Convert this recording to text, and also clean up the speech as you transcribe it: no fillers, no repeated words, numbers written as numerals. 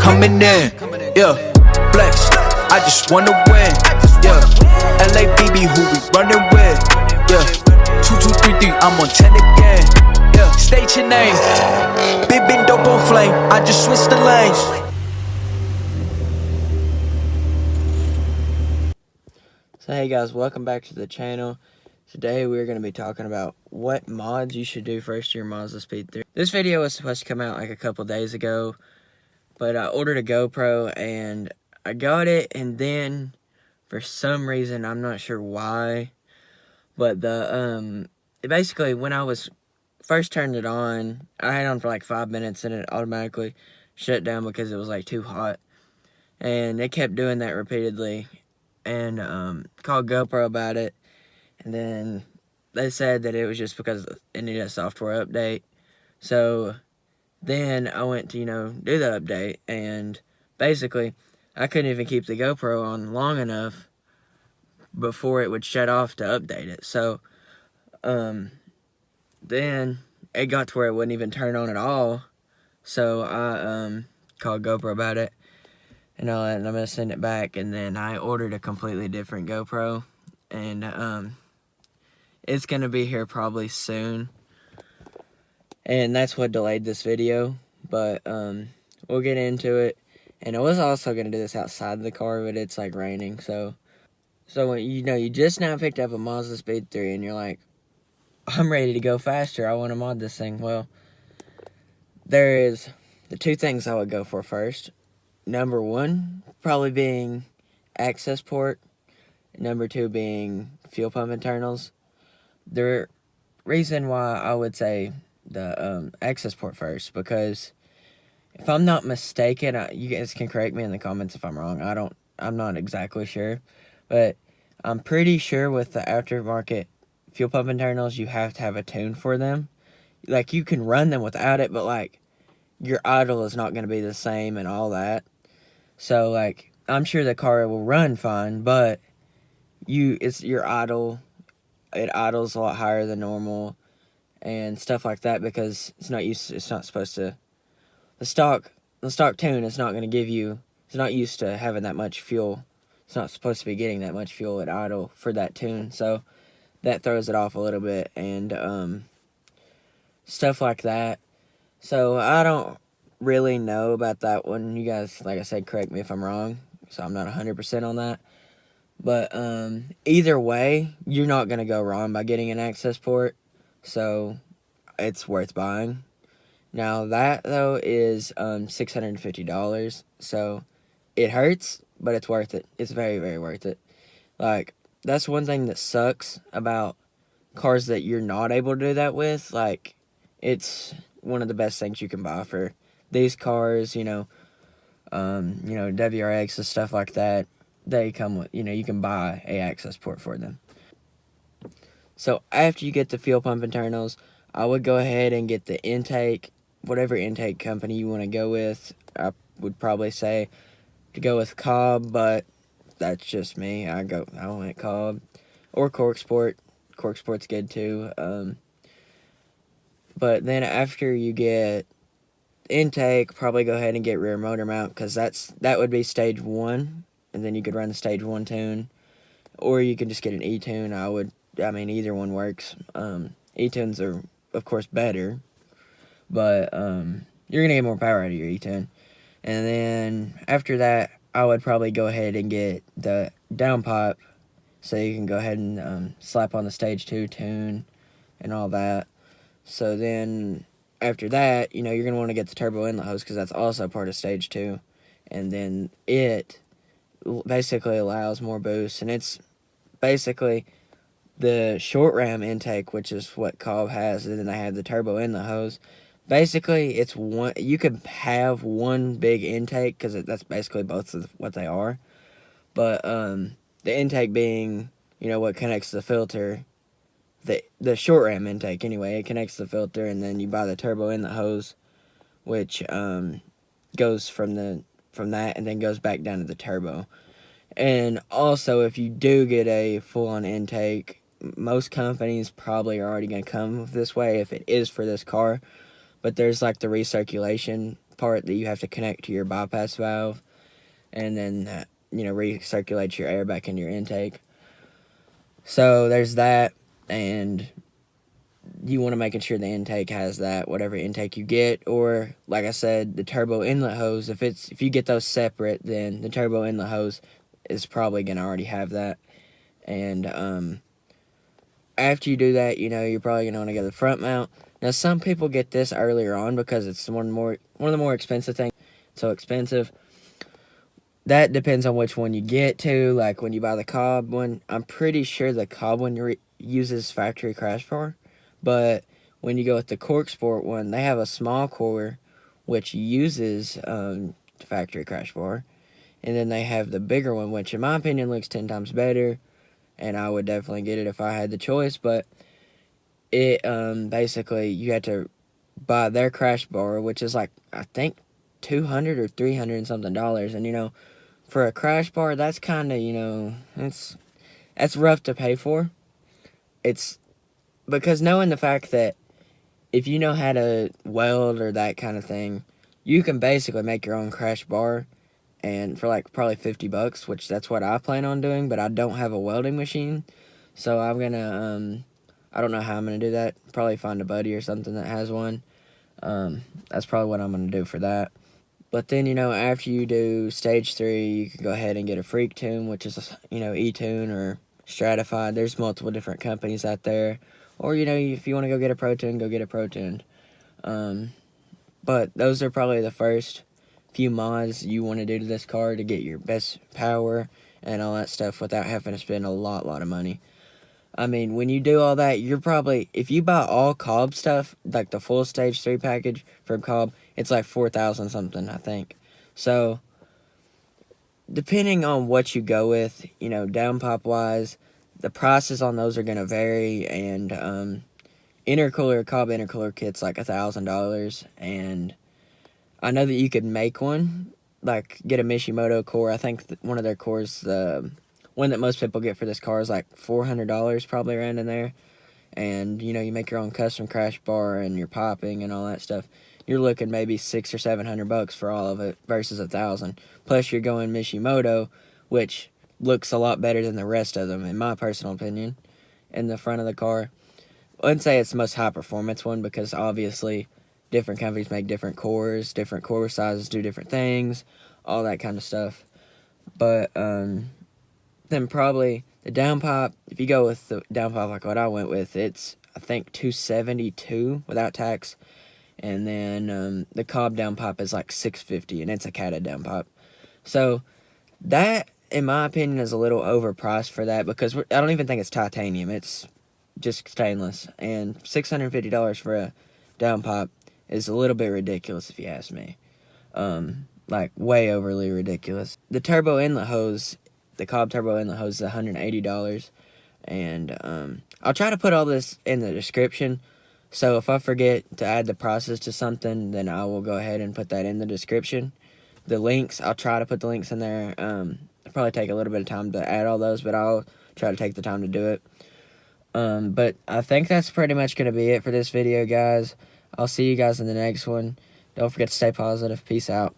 Coming in, yeah, flex, I just wanna win, yeah, LABB who we running with, yeah, 2233, I'm on 10 again, yeah, state your name, big dope on flame, I just switched the lanes. So hey guys, welcome back to the channel. Today we're going to be talking about what mods you should do first to your Mazdaspeed 3. This video was supposed to come out like a couple days ago, but I ordered a GoPro and I got it, and then for some reason, I'm not sure why, but basically when I was first turned it on, I had it on for like 5 minutes and it automatically shut down because it was like too hot, and it kept doing that repeatedly, and called GoPro about it, and then they said that it was just because it needed a software update. So then I went to, do the update, and basically I couldn't even keep the GoPro on long enough before it would shut off to update it. So then it got to where it wouldn't even turn on at all. So I called GoPro about it, and I'm going to send it back, and then I ordered a completely different GoPro, and it's going to be here probably soon, and that's what delayed this video, but we'll get into it. And I was also going to do this outside of the car, but it's like raining, so when you just now picked up a Mazdaspeed 3 and you're like, I'm ready to go faster, I want to mod this thing. Well, there is the two things I would go for first. Number one probably being accessport, number two being fuel pump internals. The reason why I would say the accessport first, because if I'm not mistaken, you guys can correct me in the comments if I'm wrong. I'm not exactly sure, but I'm pretty sure with the aftermarket fuel pump internals, you have to have a tune for them. Like, you can run them without it, but like your idle is not going to be the same and all that. So like, I'm sure the car will run fine, but it's your idle. It idles a lot higher than normal and stuff like that, because it's not supposed to. The stock tune is not going to give you. It's not used to having that much fuel. It's not supposed to be getting that much fuel at idle for that tune, so that throws it off a little bit, and stuff like that. So I don't really know about that one. You guys, like I said, correct me if I'm wrong. So I'm not 100% on that. But either way, you're not going to go wrong by getting an accessport. So it's worth buying. Now that, though, is $650. So it hurts, but it's worth it. It's very, very worth it. Like, that's one thing that sucks about cars that you're not able to do that with. Like, it's one of the best things you can buy for these cars, WRX and stuff like that. They come with, you can buy a accessport for them. So after you get the fuel pump internals, I would go ahead and get the intake, whatever intake company you want to go with. I would probably say to go with Cobb, but that's just me. I went Cobb or Corksport. Corksport's good too. But then after you get intake, probably go ahead and get rear motor mount, because that would be stage 1, and then you could run the stage 1 tune, or you can just get an E-tune. Either one works. E-tunes are, of course, better, but you're gonna get more power out of your E-tune. And then after that, I would probably go ahead and get the downpipe, so you can go ahead and slap on the stage 2 tune and all that. So then after that, you're going to want to get the turbo inlet hose, because that's also part of stage 2. And then it basically allows more boost. And it's basically the short ram intake, which is what Cobb has. And then they have the turbo inlet hose. Basically, it's one. You could have one big intake, because that's basically both of what they are. But the intake being, what connects the filter. The short ram intake, anyway, it connects the filter, and then you buy the turbo inlet hose, which goes from that and then goes back down to the turbo. And also, if you do get a full-on intake, most companies probably are already going to come this way if it is for this car. but there's like the recirculation part that you have to connect to your bypass valve, and then recirculate your air back into your intake. So there's that, and you want to make sure the intake has that, whatever intake you get, or like I said, the turbo inlet hose. If you get those separate, then the turbo inlet hose is probably gonna already have that. And after you do that, you're probably gonna want to get the front mount. Now, some people get this earlier on because it's one of the more expensive things. So expensive. That depends on which one you get to. Like when you buy the Cobb one, I'm pretty sure the Cobb one uses factory crash bar. But when you go with the Corksport one, they have a small core which uses factory crash bar. And then they have the bigger one, which in my opinion looks 10 times better. And I would definitely get it if I had the choice. But it basically, you have to buy their crash bar, which is like, I think, $200 or $300 and something. And for a crash bar, that's kind of, that's rough to pay for. It's because knowing the fact that if you know how to weld or that kind of thing, you can basically make your own crash bar, and for like probably $50, which that's what I plan on doing. But I don't have a welding machine, so I'm gonna I don't know how I'm gonna do that. Probably find a buddy or something that has one. That's probably what I'm gonna do for that. But then, after you do stage 3, you can go ahead and get a freak tune, which is, E-tune or stratified. There's multiple different companies out there. Or, if you want to go get a pro tune, go get a pro tune. But those are probably the first few mods you want to do to this car to get your best power and all that stuff without having to spend a lot of money. I mean, when you do all that, you're probably, if you buy all Cobb stuff, like the full stage 3 package from Cobb, it's like $4,000 something, I think. So, depending on what you go with, downpipe wise, the prices on those are going to vary. And Cobb intercooler kit's like $1,000. And I know that you could make one, like get a Mishimoto core. I think one of their cores, the one that most people get for this car, is like $400, probably around in there. And you make your own custom crash bar and your piping and all that stuff. You're looking maybe $600 or $700 for all of it versus $1,000. Plus you're going Mishimoto, which looks a lot better than the rest of them, in my personal opinion, in the front of the car. I wouldn't say it's the most high performance one, because obviously different companies make different cores, different core sizes do different things, all that kind of stuff. But then probably the downpipe, if you go with the downpipe like what I went with, it's I think $272 without tax. And then the Cobb downpipe is like $650, and it's a catted downpipe. So that, in my opinion, is a little overpriced for that, because I don't even think it's titanium. It's just stainless. And $650 for a downpipe is a little bit ridiculous if you ask me. Like way overly ridiculous. The turbo inlet hose, the Cobb turbo inlet hose, is $180. And I'll try to put all this in the description. So if I forget to add the prices to something, then I will go ahead and put that in the description. The links, I'll try to put the links in there. It'll probably take a little bit of time to add all those, but I'll try to take the time to do it. But I think that's pretty much going to be it for this video, guys. I'll see you guys in the next one. Don't forget to stay positive. Peace out.